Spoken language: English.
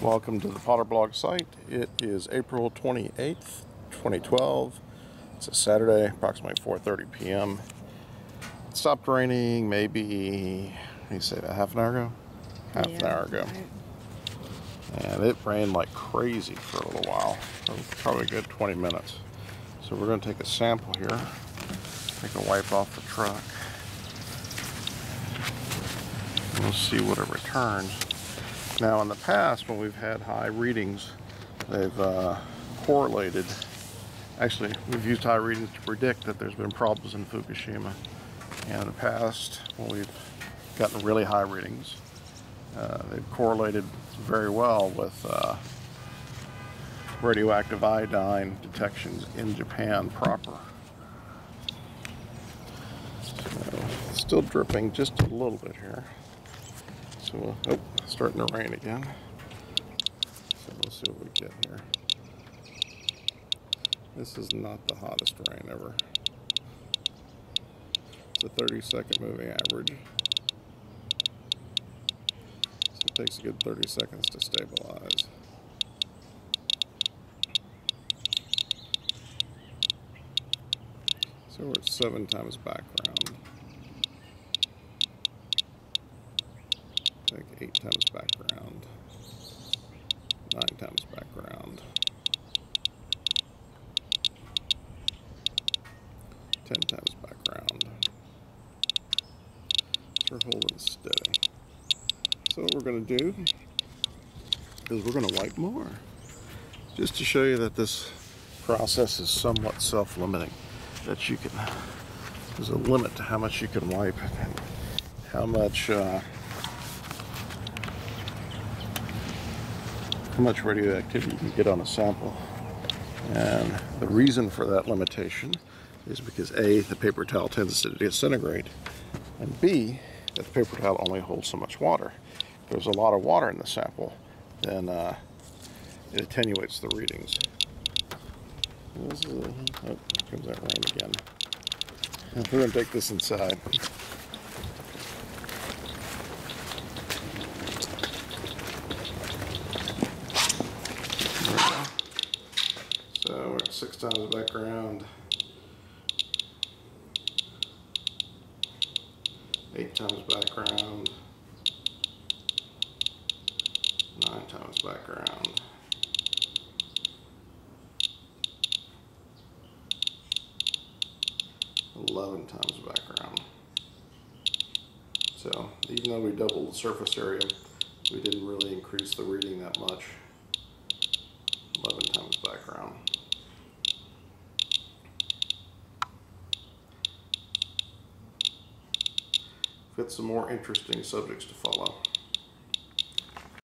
Welcome to the Potter Blog site. It is April 28th, 2012. It's a Saturday, approximately 4:30 p.m. It stopped raining maybe, you say that, half an hour ago? Half an hour ago. Right. And it rained like crazy for a little while, probably a good 20 minutes. So we're going to take a sample here, take a wipe off the truck, and we'll see what it returns. Now, in the past, when we've had high readings, they've correlated. Actually, we've used high readings to predict that there's been problems in Fukushima. And in the past, when we've gotten really high readings, they've correlated very well with radioactive iodine detections in Japan proper. So, it's still dripping just a little bit here. So, starting to rain again. So we'll see what we get here. This is not the hottest rain ever. It's a 30-second moving average. So it takes a good 30 seconds to stabilize. So we're at 7 times background. Take 8 times background, 9 times background, 10 times background. So we're holding steady. So what we're going to do is we're going to wipe more, just to show you that this process is somewhat self-limiting, that you can, there's a limit to how much you can wipe and how much radioactivity you can get on a sample. And the reason for that limitation is because A, the paper towel tends to disintegrate, and B, that the paper towel only holds so much water. If there's a lot of water in the sample, then it attenuates the readings. This is here comes that rain again. And we're going to take this inside. So we're at 6 times background, 8 times background, 9 times background, 11 times background. So even though we doubled the surface area, we didn't really increase the reading that much. 11 times background. Got some more interesting subjects to follow.